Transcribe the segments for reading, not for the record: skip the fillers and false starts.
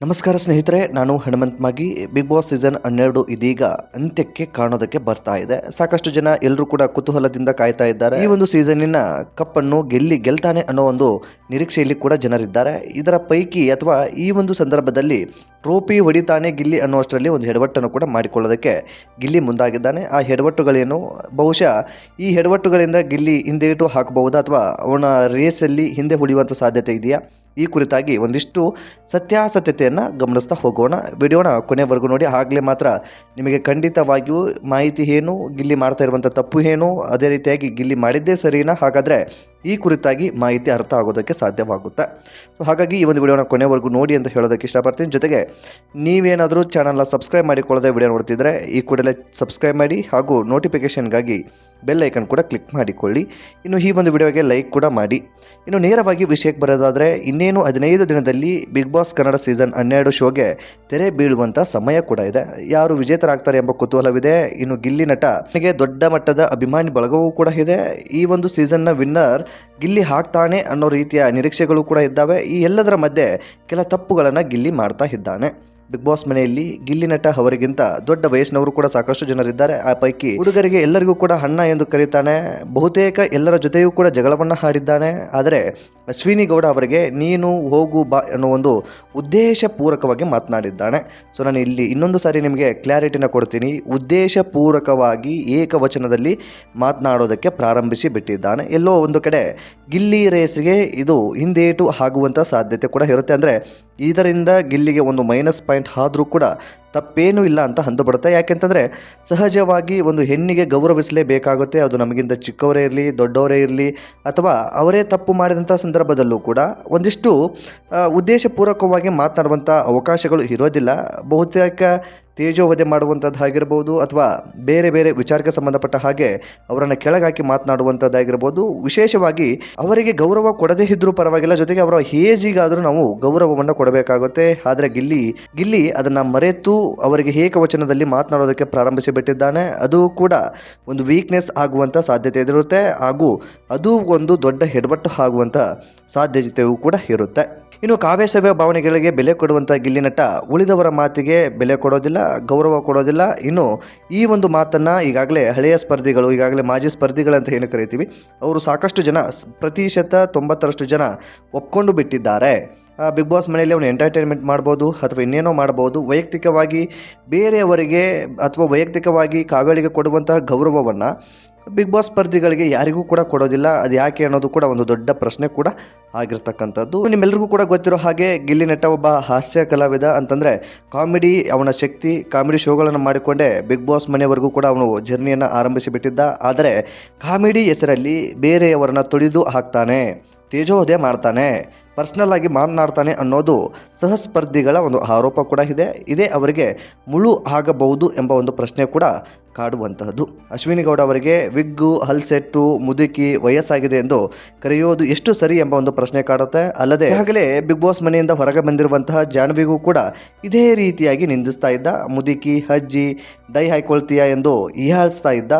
ನಮಸ್ಕಾರ ಸ್ನೇಹಿತರೆ, ನಾನು ಹನುಮಂತ್ ಮಾಗಿ. ಬಿಗ್ ಬಾಸ್ ಸೀಸನ್ 12 ಇದೀಗ ಅಂತ್ಯಕ್ಕೆ ಕಾಣೋದಕ್ಕೆ ಬರ್ತಾ ಇದೆ. ಸಾಕಷ್ಟು ಜನ ಎಲ್ಲರೂ ಕೂಡ ಕುತೂಹಲದಿಂದ ಕಾಯ್ತಾ ಇದ್ದಾರೆ. ಈ ಒಂದು ಸೀಸನ್ನಿನ ಕಪ್ ಅನ್ನು ಗೆಲ್ತಾನೆ ಅನ್ನೋ ಒಂದು ನಿರೀಕ್ಷೆಯಲ್ಲಿ ಕೂಡ ಜನರಿದ್ದಾರೆ. ಇದರ ಪೈಕಿ ಅಥವಾ ಈ ಒಂದು ಸಂದರ್ಭದಲ್ಲಿ ಟ್ರೋಫಿ ಹೊಡಿತಾನೆ ಗಿಲ್ಲಿ ಅನ್ನೋಷ್ಟರಲ್ಲಿ ಒಂದು ಎಡವಟ್ಟನ್ನು ಕೂಡ ಮಾಡಿಕೊಳ್ಳೋದಕ್ಕೆ ಗಿಲ್ಲಿ ಮುಂದಾಗಿದ್ದಾನೆ. ಆ ಎಡವಟ್ಟುಗಳೇನು, ಬಹುಶಃ ಈ ಎಡವಟ್ಟುಗಳಿಂದ ಗಿಲ್ಲಿ ಹಿಂದೇಟು ಹಾಕಬಹುದಾ ಅಥವಾ ಅವನ ರೇಸಲ್ಲಿ ಹಿಂದೆ ಉಳಿಯುವಂಥ ಸಾಧ್ಯತೆ ಇದೆಯಾ? ಈ ಕುರಿತಾಗಿ ಒಂದಿಷ್ಟು ಸತ್ಯಾಸತ್ಯತೆಯನ್ನು ಗಮನಿಸ್ತಾ ಹೋಗೋಣ. ವಿಡಿಯೋನ ಕೊನೆವರೆಗೂ ನೋಡಿ. ಆಗಲೇ ಮಾತ್ರ ನಿಮಗೆ ಖಂಡಿತವಾಗಿಯೂ ಮಾಹಿತಿ ಏನು, ಗಿಲ್ಲಿ ಮಾಡ್ತಾ ಇರುವಂಥ ತಪ್ಪು ಏನು, ಅದೇ ರೀತಿಯಾಗಿ ಗಿಲ್ಲಿ ಮಾಡಿದ್ದೇ ಸರಿನಾ, ಹಾಗಾದರೆ ಈ ಕುರಿತಾಗಿ ಮಾಹಿತಿ ಅರ್ಥ ಆಗೋದಕ್ಕೆ ಸಾಧ್ಯವಾಗುತ್ತೆ. ಸೊ ಹಾಗಾಗಿ ಈ ಒಂದು ವಿಡಿಯೋನ ಕೊನೆವರೆಗೂ ನೋಡಿ ಅಂತ ಹೇಳೋದಕ್ಕೆ ಇಷ್ಟಪಡ್ತೀನಿ. ಜೊತೆಗೆ ನೀವೇನಾದರೂ ಚಾನಲ್ನ ಸಬ್ಸ್ಕ್ರೈಬ್ ಮಾಡಿಕೊಳ್ಳದೆ ವಿಡಿಯೋ ನೋಡ್ತಿದ್ರೆ ಈ ಕೂಡಲೇ ಸಬ್ಸ್ಕ್ರೈಬ್ ಮಾಡಿ ಹಾಗೂ ನೋಟಿಫಿಕೇಷನ್ಗಾಗಿ ಬೆಲ್ ಐಕನ್ ಕೂಡ ಕ್ಲಿಕ್ ಮಾಡಿಕೊಳ್ಳಿ. ಇನ್ನು ಈ ಒಂದು ವಿಡಿಯೋಗೆ ಲೈಕ್ ಕೂಡ ಮಾಡಿ. ಇನ್ನು ನೇರವಾಗಿ ವಿಷಯಕ್ಕೆ ಬರೋದಾದರೆ, ಇನ್ನೇನು 15 ದಿನದಲ್ಲಿ ಬಿಗ್ ಬಾಸ್ ಕನ್ನಡ ಸೀಸನ್ 12 ಶೋಗೆ ತೆರೆ ಬೀಳುವಂಥ ಸಮಯ ಕೂಡ ಇದೆ. ಯಾರು ವಿಜೇತರಾಗ್ತಾರೆ ಎಂಬ ಕುತೂಹಲವಿದೆ. ಇನ್ನು ಗಿಲ್ಲಿ ನಟ ನನಗೆ ದೊಡ್ಡ ಮಟ್ಟದ ಅಭಿಮಾನಿ ಬಳಗವೂ ಕೂಡ ಇದೆ. ಈ ಒಂದು ಸೀಸನ್ನ ವಿನ್ನರ್ ಗಿಲ್ಲಿ ಆಗ್ತಾನೆ ಅನ್ನೋ ರೀತಿಯ ನಿರೀಕ್ಷೆಗಳು ಕೂಡ ಇದ್ದಾವೆ. ಈ ಎಲ್ಲದರ ಮಧ್ಯೆ ಕೆಲ ತಪ್ಪುಗಳನ್ನು ಗಿಲ್ಲಿ ಮಾಡ್ತಾ ಇದ್ದಾನೆ. ಬಿಗ್ ಬಾಸ್ ಮನೆಯಲ್ಲಿ ಗಿಲ್ಲಿ ನಟ ಅವರಿಗಿಂತ ದೊಡ್ಡ ವಯಸ್ಸಿನವರು ಕೂಡ ಸಾಕಷ್ಟು ಜನರಿದ್ದಾರೆ. ಆ ಪೈಕಿ ಹುಡುಗರಿಗೆ ಎಲ್ಲರಿಗೂ ಕೂಡ ಅಣ್ಣ ಎಂದು ಕರೀತಾನೆ. ಬಹುತೇಕ ಎಲ್ಲರ ಜೊತೆಯೂ ಕೂಡ ಜಗಳವನ್ನು ಆಡಿದ್ದಾನೆ. ಆದರೆ ಅಶ್ವಿನಿ ಗೌಡ ಅವರಿಗೆ ನೀನು ಹೋಗು ಬಾ ಅನ್ನೋ ಒಂದು ಉದ್ದೇಶಪೂರ್ವಕವಾಗಿ ಮಾತನಾಡಿದ್ದಾನೆ. ಸೊ ನಾನು ಇಲ್ಲಿ ಇನ್ನೊಂದು ಸಾರಿ ನಿಮಗೆ ಕ್ಲಾರಿಟಿನ ಕೊಡ್ತೀನಿ. ಉದ್ದೇಶಪೂರ್ವಕವಾಗಿ ಏಕವಚನದಲ್ಲಿ ಮಾತನಾಡೋದಕ್ಕೆ ಪ್ರಾರಂಭಿಸಿ ಬಿಟ್ಟಿದ್ದಾನೆ. ಎಲ್ಲೋ ಒಂದು ಕಡೆ ಗಿಲ್ಲಿ ರೇಸ್ಗೆ ಇದು ಹಿಂದೇಟು ಆಗುವಂಥ ಸಾಧ್ಯತೆ ಕೂಡ ಇರುತ್ತೆ. ಅಂದರೆ ಇದರಿಂದ ಗಿಲ್ಲಿಗೆ ಒಂದು ಮೈನಸ್ ಪಾಯಿಂಟ್ ಆದರೂ ಕೂಡ ತಪ್ಪೇನೂ ಇಲ್ಲ ಅಂತ ಅಂದುಬಿಡುತ್ತೆ. ಯಾಕೆಂತಂದರೆ ಸಹಜವಾಗಿ ಒಂದು ಹೆಣ್ಣಿಗೆ ಗೌರವಿಸಲೇಬೇಕಾಗುತ್ತೆ. ಅದು ನಮಗಿಂತ ಚಿಕ್ಕವರೇ ಇರಲಿ, ದೊಡ್ಡವರೇ ಇರಲಿ, ಅಥವಾ ಅವರೇ ತಪ್ಪು ಮಾಡಿದಂಥ ಸಂದರ್ಭದಲ್ಲೂ ಕೂಡ ಒಂದಿಷ್ಟು ಉದ್ದೇಶಪೂರ್ವಕವಾಗಿ ಮಾತನಾಡುವಂಥ ಅವಕಾಶಗಳು ಇರೋದಿಲ್ಲ. ಬಹುತೇಕ ತೇಜೋವಧೆ ಮಾಡುವಂಥದ್ದಾಗಿರ್ಬೋದು ಅಥವಾ ಬೇರೆ ಬೇರೆ ವಿಚಾರಕ್ಕೆ ಸಂಬಂಧಪಟ್ಟ ಹಾಗೆ ಅವರನ್ನು ಕೆಳಗಾಕಿ ಮಾತನಾಡುವಂಥದ್ದಾಗಿರ್ಬೋದು. ವಿಶೇಷವಾಗಿ ಅವರಿಗೆ ಗೌರವ ಕೊಡದೇ ಇದ್ರೂ ಪರವಾಗಿಲ್ಲ, ಜೊತೆಗೆ ಅವರ ಏಜಿಗಾದರೂ ನಾವು ಗೌರವವನ್ನು ಕೊಡಬೇಕಾಗುತ್ತೆ. ಆದರೆ ಗಿಲ್ಲಿ ಅದನ್ನು ಮರೆತು ಅವರಿಗೆ ಏಕವಚನದಲ್ಲಿ ಮಾತನಾಡೋದಕ್ಕೆ ಪ್ರಾರಂಭಿಸಿ ಬಿಟ್ಟಿದ್ದಾನೆ. ಅದು ಕೂಡ ಒಂದು ವೀಕ್ನೆಸ್ ಆಗುವಂಥ ಸಾಧ್ಯತೆ ಇರುತ್ತೆ ಹಾಗೂ ಅದು ಒಂದು ದೊಡ್ಡ ಎಡವಟ್ಟು ಆಗುವಂಥ ಸಾಧ್ಯತೆಯೂ ಕೂಡ ಇರುತ್ತೆ. ಇನ್ನು ಕಾವ್ಯಸವ್ಯ ಭಾವನೆಗಳಿಗೆ ಬೆಲೆ ಕೊಡುವಂಥ ಗಿಲ್ಲಿ ನಟ ಉಳಿದವರ ಮಾತಿಗೆ ಬೆಲೆ ಕೊಡೋದಿಲ್ಲ, ಗೌರವ ಕೊಡೋದಿಲ್ಲ. ಇನ್ನು ಈ ಒಂದು ಮಾತನ್ನು ಈಗಾಗಲೇ ಹಳೆಯ ಸ್ಪರ್ಧಿಗಳು, ಈಗಾಗಲೇ ಮಾಜಿ ಸ್ಪರ್ಧಿಗಳಂತ ಏನು ಕರಿತೀವಿ, ಅವರು ಸಾಕಷ್ಟು ಜನ, ಪ್ರತಿಶತ 90ರಷ್ಟು ಜನ ಒಪ್ಕೊಂಡು ಬಿಟ್ಟಿದ್ದಾರೆ. ಬಿಗ್ ಬಾಸ್ ಮನೆಯಲ್ಲಿ ಅವನು ಎಂಟರ್ಟೈನ್ಮೆಂಟ್ ಮಾಡ್ಬೋದು ಅಥವಾ ಇನ್ನೇನೋ ಮಾಡ್ಬೋದು. ವೈಯಕ್ತಿಕವಾಗಿ ಬೇರೆಯವರಿಗೆ ಅಥವಾ ವೈಯಕ್ತಿಕವಾಗಿ ಕಾವ್ಯಳಿಗೆ ಕೊಡುವಂತಹ ಗೌರವವನ್ನು ಬಿಗ್ ಬಾಸ್ ಸ್ಪರ್ಧಿಗಳಿಗೆ ಯಾರಿಗೂ ಕೂಡ ಕೊಡೋದಿಲ್ಲ. ಅದು ಯಾಕೆ ಅನ್ನೋದು ಕೂಡ ಒಂದು ದೊಡ್ಡ ಪ್ರಶ್ನೆ ಕೂಡ ಆಗಿರ್ತಕ್ಕಂಥದ್ದು. ನಿಮ್ಮೆಲ್ಲರಿಗೂ ಕೂಡ ಗೊತ್ತಿರೋ ಹಾಗೆ ಗಿಲ್ಲಿ ನಟ ಒಬ್ಬ ಹಾಸ್ಯ ಕಲಾವಿದ ಅಂತಂದರೆ ಕಾಮಿಡಿ ಅವನ ಶಕ್ತಿ. ಕಾಮಿಡಿ ಶೋಗಳನ್ನು ಮಾಡಿಕೊಂಡೇ ಬಿಗ್ ಬಾಸ್ ಮನೆಯವರೆಗೂ ಕೂಡ ಅವನು ಜರ್ನಿಯನ್ನು ಆರಂಭಿಸಿಬಿಟ್ಟಿದ್ದ. ಆದರೆ ಕಾಮಿಡಿ ಹೆಸರಲ್ಲಿ ಬೇರೆಯವರನ್ನು ತುಳಿದು ಹಾಕ್ತಾನೆ, ತೇಜೋವಧೆ ಮಾಡ್ತಾನೆ, ಪರ್ಸ್ನಲ್ ಆಗಿ ಮಾತನಾಡ್ತಾನೆ ಅನ್ನೋದು ಸಹಸ್ಪರ್ಧಿಗಳ ಒಂದು ಆರೋಪ ಕೂಡ ಇದೆ. ಇದೇ ಅವರಿಗೆ ಮುಳು ಆಗಬಹುದು ಎಂಬ ಒಂದು ಪ್ರಶ್ನೆ ಕೂಡ ಕಾಡುವಂತಹದ್ದು. ಅಶ್ವಿನಿ ಗೌಡ ಅವರಿಗೆ ವಿಗ್ಗು, ಹಲ್ಸೆಟ್ಟು, ಮುದುಕಿ, ವಯಸ್ಸಾಗಿದೆ ಎಂದು ಕರೆಯೋದು ಎಷ್ಟು ಸರಿ ಎಂಬ ಒಂದು ಪ್ರಶ್ನೆ ಕಾಡುತ್ತೆ. ಅಲ್ಲದೆ ಈಗಾಗಲೇ ಬಿಗ್ ಬಾಸ್ ಮನೆಯಿಂದ ಹೊರಗೆ ಬಂದಿರುವಂತಹ ಜಾನ್ವಿಗೂ ಕೂಡ ಇದೇ ರೀತಿಯಾಗಿ ನಿಂದಿಸ್ತಾ ಇದ್ದ. ಮುದುಕಿ, ಅಜ್ಜಿ, ಡೈ ಹಾಯ್ಕೊಳ್ತೀಯಾ ಎಂದು ಹೀಯಾಳಿಸ್ತಾ ಇದ್ದ.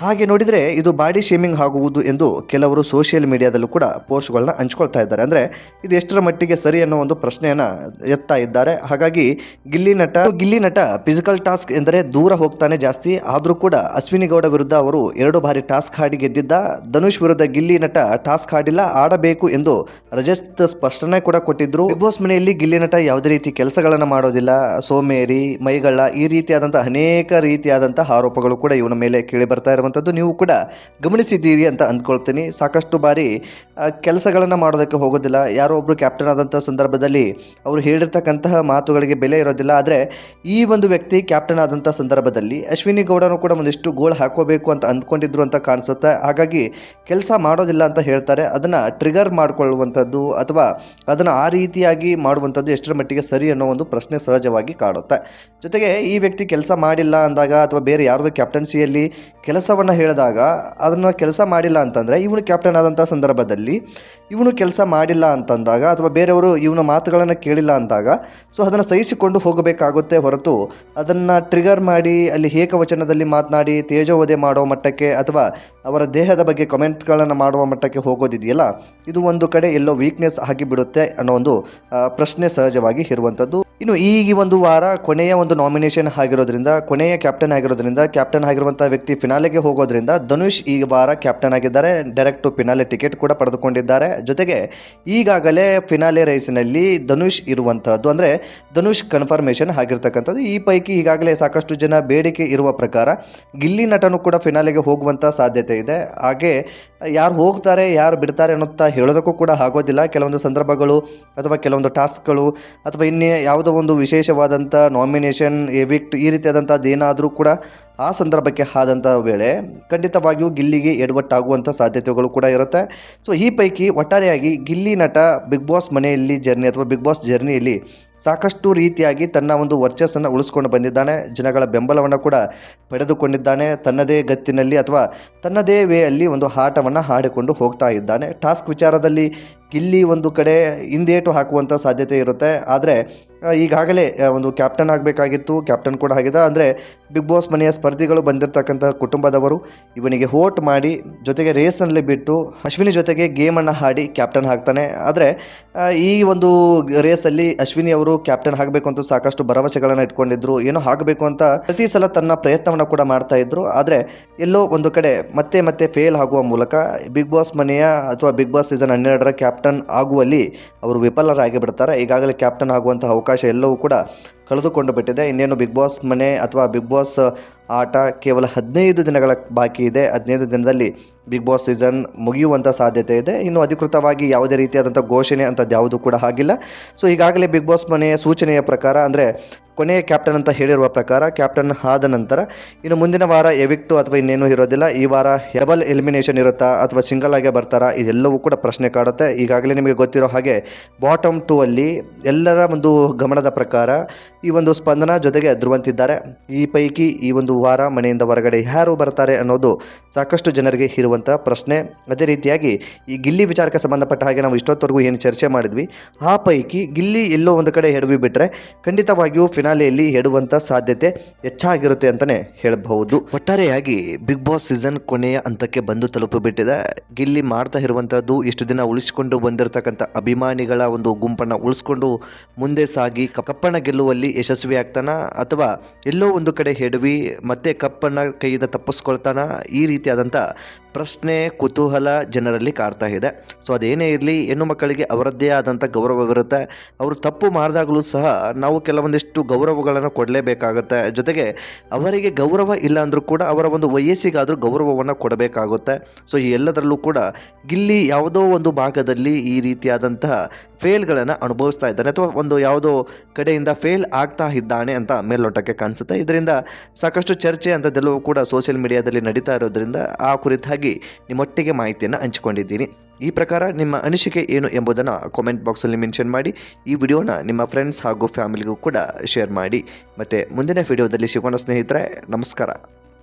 ಹಾಗೆ ನೋಡಿದರೆ ಇದು ಬಾಡಿ ಶೇಮಿಂಗ್ ಆಗುವುದು ಎಂದು ಕೆಲವರು ಸೋಷಿಯಲ್ ಮೀಡಿಯಾದಲ್ಲೂ ಕೂಡ ಪೋಸ್ಟ್ಗಳನ್ನ ಹಂಚ್ಕೊಳ್ತಾ ಇದ್ದಾರೆ. ಅಂದರೆ ಇದು ಎಷ್ಟರ ಮಟ್ಟಿಗೆ ಸರಿ ಅನ್ನೋ ಒಂದು ಪ್ರಶ್ನೆಯನ್ನು ಎತ್ತಾ ಇದ್ದಾರೆ. ಹಾಗಾಗಿ ಗಿಲ್ಲಿ ನಟ ಫಿಸಿಕಲ್ ಟಾಸ್ಕ್ ಎಂದರೆ ದೂರ ಹೋಗ್ತಾನೆ ಜಾಸ್ತಿ. ಆದರೂ ಕೂಡ ಅಶ್ವಿನಿ ಗೌಡ ವಿರುದ್ಧ ಅವರು 2 ಬಾರಿ ಟಾಸ್ಕ್ ಆಡಿ ಗೆದ್ದಿದ್ದ. ಧನುಷ್ ವಿರುದ್ಧ ಗಿಲ್ಲಿ ನಟ ಟಾಸ್ಕ್ ಆಡಿಲ್ಲ, ಆಡಬೇಕು ಎಂದು ರಜತ್ ಸ್ಪಷ್ಟನೆ ಕೂಡ ಕೊಟ್ಟಿದ್ರು. ಬಿಗ್ ಬಾಸ್ ಮನೆಯಲ್ಲಿ ಗಿಲ್ಲಿ ನಟ ಯಾವುದೇ ರೀತಿ ಕೆಲಸಗಳನ್ನು ಮಾಡೋದಿಲ್ಲ, ಸೋಮೇರಿ, ಮೈಗಳ್ಳ, ಈ ರೀತಿಯಾದಂತಹ ಅನೇಕ ರೀತಿಯಾದಂತಹ ಆರೋಪಗಳು ಕೂಡ ಇವನ ಮೇಲೆ ಕೇಳಿ ಬರ್ತಾ ಇರುವಂಥದ್ದು ನೀವು ಕೂಡ ಗಮನಿಸಿದ್ದೀರಿ ಅಂತ ಅಂದ್ಕೊಳ್ತೀನಿ. ಸಾಕಷ್ಟು ಬಾರಿ ಕೆಲಸಗಳನ್ನು ಮಾಡೋದಕ್ಕೆ ಹೋಗೋದಿಲ್ಲ. ಯಾರೋ ಒಬ್ಬರು ಕ್ಯಾಪ್ಟನ್ ಆದಂಥ ಸಂದರ್ಭದಲ್ಲಿ ಅವರು ಹೇಳಿರ್ತಕ್ಕಂತಹ ಮಾತುಗಳಿಗೆ ಬೆಲೆ ಇರೋದಿಲ್ಲ. ಆದರೆ ಈ ಒಂದು ವ್ಯಕ್ತಿ ಕ್ಯಾಪ್ಟನ್ ಆದಂಥ ಸಂದರ್ಭದಲ್ಲಿ ಅಶ್ವಿನಿ ಗೌಡನು ಕೂಡ ಒಂದಿಷ್ಟು ಗೋಲ್ ಹಾಕೋಬೇಕು ಅಂತ ಅಂದ್ಕೊಂಡಿದ್ರು ಅಂತ ಕಾಣಿಸುತ್ತೆ. ಹಾಗಾಗಿ ಕೆಲಸ ಮಾಡೋದಿಲ್ಲ ಅಂತ ಹೇಳ್ತಾರೆ. ಅದನ್ನು ಟ್ರಿಗರ್ ಮಾಡಿಕೊಳ್ಳುವಂಥದ್ದು ಅಥವಾ ಅದನ್ನು ಆ ರೀತಿಯಾಗಿ ಮಾಡುವಂಥದ್ದು ಎಷ್ಟರ ಮಟ್ಟಿಗೆ ಸರಿ ಅನ್ನೋ ಒಂದು ಪ್ರಶ್ನೆ ಸಹಜವಾಗಿ ಕಾಡುತ್ತೆ. ಜೊತೆಗೆ ಈ ವ್ಯಕ್ತಿ ಕೆಲಸ ಮಾಡಿಲ್ಲ ಅಂದಾಗ ಅಥವಾ ಬೇರೆ ಯಾರ್ದು ಕ್ಯಾಪ್ಟನ್ಸಿಯಲ್ಲಿ ಕೆಲಸವನ್ನು ಹೇಳಿದಾಗ ಅದನ್ನು ಕೆಲಸ ಮಾಡಿಲ್ಲ ಅಂತಂದರೆ ಇವನು ಕ್ಯಾಪ್ಟನ್ ಆದಂಥ ಸಂದರ್ಭದಲ್ಲಿ ಇವನು ಕೆಲಸ ಮಾಡಿಲ್ಲ ಅಂತಂದಾಗ ಅಥವಾ ಬೇರೆಯವರು ಇವನ ಮಾತುಗಳನ್ನು ಕೇಳಿಲ್ಲ ಅಂದಾಗ ಸೊ ಅದನ್ನು ಸಹಿಸಿಕೊಂಡು ಹೋಗಬೇಕಾಗುತ್ತೆ ಹೊರತು ಅದನ್ನು ಟ್ರಿಗರ್ ಮಾಡಿ ಅಲ್ಲಿ ಏಕವಚನ ಏಕವಚನದಲ್ಲಿ ಮಾತನಾಡಿ ತೇಜೋವಧೆ ಮಾಡೋ ಮಟ್ಟಕ್ಕೆ ಅಥವಾ ಅವರ ದೇಹದ ಬಗ್ಗೆ ಕಮೆಂಟ್ಗಳನ್ನು ಮಾಡುವ ಮಟ್ಟಕ್ಕೆ ಹೋಗೋದಿದೆಯಲ್ಲ, ಇದು ಒಂದು ಕಡೆ ಎಲ್ಲೋ ವೀಕ್ನೆಸ್ ಆಗಿಬಿಡುತ್ತೆ ಅನ್ನೋ ಒಂದು ಪ್ರಶ್ನೆ ಸಹಜವಾಗಿ ಇರುವಂಥದ್ದು. ಇನ್ನು ಈ ಒಂದು ವಾರ ಕೊನೆಯ ಒಂದು ನಾಮಿನೇಷನ್ ಆಗಿರೋದ್ರಿಂದ, ಕೊನೆಯ ಕ್ಯಾಪ್ಟನ್ ಆಗಿರೋದ್ರಿಂದ, ಕ್ಯಾಪ್ಟನ್ ಆಗಿರುವಂತಹ ವ್ಯಕ್ತಿ ಫಿನಾಲೆಗೆ ಹೋಗೋದ್ರಿಂದ ಧನುಷ್ ಈ ವಾರ ಕ್ಯಾಪ್ಟನ್ ಆಗಿದ್ದಾರೆ. ಡೈರೆಕ್ಟ್ ಟು ಫಿನಾಲೆ ಟಿಕೆಟ್ ಕೂಡ ಪಡೆದುಕೊಂಡಿದ್ದಾರೆ. ಜೊತೆಗೆ ಈಗಾಗಲೇ ಫಿನಾಲೆ ರೇಸಿನಲ್ಲಿ ಧನುಷ್ ಇರುವಂತಹದ್ದು, ಅಂದರೆ ಧನುಷ್ ಕನ್ಫರ್ಮೇಷನ್ ಆಗಿರ್ತಕ್ಕಂಥದ್ದು. ಈ ಪೈಕಿ ಈಗಾಗಲೇ ಸಾಕಷ್ಟು ಜನ ಬೇಡಿಕೆ ಇರುವ ಪ್ರಕಾರ ಗಿಲ್ಲಿ ನಟನು ಕೂಡ ಫಿನಾಲೆಗೆ ಹೋಗುವಂಥ ಸಾಧ್ಯತೆ ಇದೆ. ಹಾಗೆ ಯಾರು ಹೋಗ್ತಾರೆ ಯಾರು ಬಿಡ್ತಾರೆ ಅನ್ನೋಂಥ ಹೇಳೋದಕ್ಕೂ ಕೂಡ ಆಗೋದಿಲ್ಲ. ಕೆಲವೊಂದು ಸಂದರ್ಭಗಳು ಅಥವಾ ಕೆಲವೊಂದು ಟಾಸ್ಕ್ಗಳು ಅಥವಾ ಇನ್ನೇ ಯಾವುದೋ ಒಂದು ವಿಶೇಷವಾದಂಥ ನಾಮಿನೇಷನ್, ಎವಿಕ್ಟ್ ಈ ರೀತಿಯಾದಂಥದ್ದು ಏನಾದರೂ ಕೂಡ ಆ ಸಂದರ್ಭಕ್ಕೆ ಆದಂಥ ವೇಳೆ ಖಂಡಿತವಾಗಿಯೂ ಗಿಲ್ಲಿಗೆ ಎಡವಟ್ಟಾಗುವಂಥ ಸಾಧ್ಯತೆಗಳು ಕೂಡ ಇರುತ್ತೆ. ಸೊ ಈ ಪೈಕಿ ಒಟ್ಟಾರೆಯಾಗಿ ಗಿಲ್ಲಿ ನಟ ಬಿಗ್ ಬಾಸ್ ಮನೆಯಲ್ಲಿ ಜರ್ನಿ ಅಥವಾ ಬಿಗ್ ಬಾಸ್ ಜರ್ನಿಯಲ್ಲಿ ಸಾಕಷ್ಟು ರೀತಿಯಾಗಿ ತನ್ನ ಒಂದು ವರ್ಚಸ್ಸನ್ನು ಉಳಿಸ್ಕೊಂಡು ಬಂದಿದ್ದಾನೆ. ಜನಗಳ ಬೆಂಬಲವನ್ನು ಕೂಡ ಪಡೆದುಕೊಂಡಿದ್ದಾನೆ. ತನ್ನದೇ ಗತ್ತಿನಲ್ಲಿ ಅಥವಾ ತನ್ನದೇ ವೇಯಲ್ಲಿ ಒಂದು ಆಟವನ್ನು ಆಡಿಕೊಂಡು ಹೋಗ್ತಾ ಇದ್ದಾನೆ. ಟಾಸ್ಕ್ ವಿಚಾರದಲ್ಲಿ ಗಿಲ್ಲಿ ಒಂದು ಕಡೆ ಹಿಂದೇಟು ಹಾಕುವಂಥ ಸಾಧ್ಯತೆ ಇರುತ್ತೆ. ಆದರೆ ಈಗಾಗಲೇ ಒಂದು ಕ್ಯಾಪ್ಟನ್ ಆಗಬೇಕಾಗಿತ್ತು, ಕ್ಯಾಪ್ಟನ್ ಕೂಡ ಆಗಿದೆ. ಅಂದರೆ ಬಿಗ್ ಬಾಸ್ ಮನೆಯ ಸ್ಪರ್ಧಿಗಳು ಬಂದಿರತಕ್ಕಂಥ ಕುಟುಂಬದವರು ಇವನಿಗೆ ವೋಟ್ ಮಾಡಿ ಜೊತೆಗೆ ರೇಸ್ನಲ್ಲಿ ಬಿಟ್ಟು ಅಶ್ವಿನಿ ಜೊತೆಗೆ ಗೇಮನ್ನು ಆಡಿ ಕ್ಯಾಪ್ಟನ್ ಆಗ್ತಾನೆ. ಆದರೆ ಈ ಒಂದು ರೇಸಲ್ಲಿ ಅಶ್ವಿನಿ ಅವರು ಕ್ಯಾಪ್ಟನ್ ಆಗಬೇಕು ಅಂತ ಸಾಕಷ್ಟು ಭರವಸೆಗಳನ್ನು ಇಟ್ಕೊಂಡಿದ್ರು. ಏನೋ ಆಗಬೇಕು ಅಂತ ಪ್ರತಿ ಸಲ ತನ್ನ ಪ್ರಯತ್ನವನ್ನು ಕೂಡ ಮಾಡ್ತಾ ಇದ್ರು. ಆದರೆ ಎಲ್ಲೋ ಒಂದು ಕಡೆ ಮತ್ತೆ ಫೇಲ್ ಆಗುವ ಮೂಲಕ ಬಿಗ್ ಬಾಸ್ ಮನೆಯ ಅಥವಾ ಬಿಗ್ ಬಾಸ್ ಸೀಸನ್ 12ರ ಕ್ಯಾಪ್ಟನ್ ಆಗುವಲ್ಲಿ ಅವರು ವಿಫಲರಾಗಿ ಬಿಡ್ತಾರೆ. ಈಗಾಗಲೇ ಕ್ಯಾಪ್ಟನ್ ಆಗುವಂಥ ಅವಕಾಶ ಎಲ್ಲವೂ ಕೂಡ ಕಳೆದುಕೊಂಡು ಬಿಟ್ಟಿದೆ. ಇನ್ನೇನು ಬಿಗ್ ಬಾಸ್ ಮನೆ ಅಥವಾ ಬಿಗ್ ಬಾಸ್ ಆಟ ಕೇವಲ 15 ದಿನಗಳ ಬಾಕಿ ಇದೆ. 15 ದಿನದಲ್ಲಿ ಬಿಗ್ ಬಾಸ್ ಸೀಸನ್ ಮುಗಿಯುವಂಥ ಸಾಧ್ಯತೆ ಇದೆ. ಇನ್ನು ಅಧಿಕೃತವಾಗಿ ಯಾವುದೇ ರೀತಿಯಾದಂಥ ಘೋಷಣೆ ಅಂಥದ್ದು ಯಾವುದೂ ಕೂಡ ಆಗಿಲ್ಲ. ಸೊ ಈಗಾಗಲೇ ಬಿಗ್ ಬಾಸ್ ಮನೆಯ ಸೂಚನೆಯ ಪ್ರಕಾರ, ಅಂದರೆ ಕೊನೆಯ ಕ್ಯಾಪ್ಟನ್ ಅಂತ ಹೇಳಿರುವ ಪ್ರಕಾರ, ಕ್ಯಾಪ್ಟನ್ ಆದ ನಂತರ ಇನ್ನು ಮುಂದಿನ ವಾರ ಎವಿಕ್ಟು ಅಥವಾ ಇನ್ನೇನು ಇರೋದಿಲ್ಲ. ಈ ವಾರ ಡಬಲ್ ಎಲಿಮಿನೇಷನ್ ಇರುತ್ತಾ ಅಥವಾ ಸಿಂಗಲ್ ಆಗೇ ಬರ್ತಾರಾ, ಇದೆಲ್ಲವೂ ಕೂಡ ಪ್ರಶ್ನೆ ಕಾಡುತ್ತೆ. ಈಗಾಗಲೇ ನಿಮಗೆ ಗೊತ್ತಿರೋ ಹಾಗೆ ಬಾಟಮ್ 2 ಅಲ್ಲಿ ಎಲ್ಲರ ಒಂದು ಗಮನದ ಪ್ರಕಾರ ಈ ಒಂದು ಸ್ಪಂದನ ಜೊತೆಗೆ ಧ್ರುವಂತಿದ್ದಾರೆ. ಈ ಪೈಕಿ ಈ ಒಂದು ವಾರ ಮನೆಯಿಂದ ಹೊರಗಡೆ ಯಾರು ಬರ್ತಾರೆ ಅನ್ನೋದು ಸಾಕಷ್ಟು ಜನರಿಗೆ ಇರುವಂಥ ಪ್ರಶ್ನೆ. ಅದೇ ರೀತಿಯಾಗಿ ಈ ಗಿಲ್ಲಿ ವಿಚಾರಕ್ಕೆ ಸಂಬಂಧಪಟ್ಟ ಹಾಗೆ ನಾವು ಇಷ್ಟೊತ್ತವರೆಗೂ ಏನು ಚರ್ಚೆ ಮಾಡಿದ್ವಿ, ಆ ಪೈಕಿ ಗಿಲ್ಲಿ ಎಲ್ಲೋ ಒಂದು ಕಡೆ ಎಡವಿ ಬಿಟ್ಟರೆ ಖಂಡಿತವಾಗಿಯೂ ಫಿನಾಲೆಯಲ್ಲಿ ಎಡುವಂಥ ಸಾಧ್ಯತೆ ಹೆಚ್ಚಾಗಿರುತ್ತೆ ಅಂತಲೇ ಹೇಳಬಹುದು. ಒಟ್ಟಾರೆಯಾಗಿ ಬಿಗ್ ಬಾಸ್ ಸೀಸನ್ ಕೊನೆಯ ಹಂತಕ್ಕೆ ಬಂದು ತಲುಪಿಬಿಟ್ಟಿದೆ. ಗಿಲ್ಲಿ ಮಾಡ್ತಾ ಇರುವಂಥದ್ದು ಇಷ್ಟು ದಿನ ಉಳಿಸಿಕೊಂಡು ಬಂದಿರತಕ್ಕಂಥ ಅಭಿಮಾನಿಗಳ ಒಂದು ಗುಂಪನ್ನು ಉಳಿಸ್ಕೊಂಡು ಮುಂದೆ ಸಾಗಿ ಕಪ್ಪನ್ನು ಗೆಲ್ಲುವಲ್ಲಿ ಯಶಸ್ವಿ ಆಗ್ತಾನ ಅಥವಾ ಎಲ್ಲೋ ಒಂದು ಕಡೆ ಎಡವಿ ಮತ್ತೆ ಕಪ್ಪನ್ನು ಕೈಯಿಂದ ತಪ್ಪಿಸ್ಕೊಳ್ತಾನ, ಈ ರೀತಿಯಾದಂಥ ಪ್ರಶ್ನೆ ಕುತೂಹಲ ಜನರಲ್ಲಿ ಕಾಡ್ತಾ ಇದೆ. ಸೊ ಅದೇನೇ ಇರಲಿ, ಹೆಣ್ಣು ಮಕ್ಕಳಿಗೆ ಅವರದ್ದೇ ಆದಂಥ ಗೌರವವಿರುತ್ತೆ. ಅವರು ತಪ್ಪು ಮಾಡಿದಾಗಲೂ ಸಹ ನಾವು ಕೆಲವೊಂದಿಷ್ಟು ಗೌರವಗಳನ್ನು ಕೊಡಲೇಬೇಕಾಗುತ್ತೆ. ಜೊತೆಗೆ ಅವರಿಗೆ ಗೌರವ ಇಲ್ಲ ಅಂದರೂ ಕೂಡ ಅವರ ಒಂದು ವಯಸ್ಸಿಗಾದರೂ ಗೌರವವನ್ನು ಕೊಡಬೇಕಾಗುತ್ತೆ. ಸೊ ಈ ಎಲ್ಲದರಲ್ಲೂ ಕೂಡ ಗಿಲ್ಲಿ ಯಾವುದೋ ಒಂದು ಭಾಗದಲ್ಲಿ ಈ ರೀತಿಯಾದಂತಹ ಫೇಲ್ಗಳನ್ನು ಅನುಭವಿಸ್ತಾ ಇದ್ದಾನೆ ಅಥವಾ ಒಂದು ಯಾವುದೋ ಕಡೆಯಿಂದ ಫೇಲ್ ಆಗ್ತಾ ಇದ್ದಾನೆ ಅಂತ ಮೇಲ್ನೋಟಕ್ಕೆ ಕಾಣಿಸುತ್ತೆ. ಇದರಿಂದ ಸಾಕಷ್ಟು ಚರ್ಚೆ ಅಂಥದ್ದೆಲ್ಲವೂ ಕೂಡ ಸೋಷಿಯಲ್ ಮೀಡಿಯಾದಲ್ಲಿ ನಡೀತಾ ಇರೋದ್ರಿಂದ ಆ ಕುರಿತಾಗಿ ನಿಮ್ಮೊಟ್ಟಿಗೆ ಮಾಹಿತಿಯನ್ನು ಹಂಚಿಕೊಂಡಿದ್ದೀನಿ. ಈ ಪ್ರಕಾರ ನಿಮ್ಮ ಅನಿಸಿಕೆ ಏನು ಎಂಬುದನ್ನು ಕಾಮೆಂಟ್ ಬಾಕ್ಸಲ್ಲಿ ಮೆನ್ಷನ್ ಮಾಡಿ. ಈ ವಿಡಿಯೋನ ನಿಮ್ಮ ಫ್ರೆಂಡ್ಸ್ ಹಾಗೂ ಫ್ಯಾಮಿಲಿಗೂ ಕೂಡ ಶೇರ್ ಮಾಡಿ. ಮತ್ತು ಮುಂದಿನ ವಿಡಿಯೋದಲ್ಲಿ ಸಿಗೋಣ ಸ್ನೇಹಿತರೆ. ನಮಸ್ಕಾರ.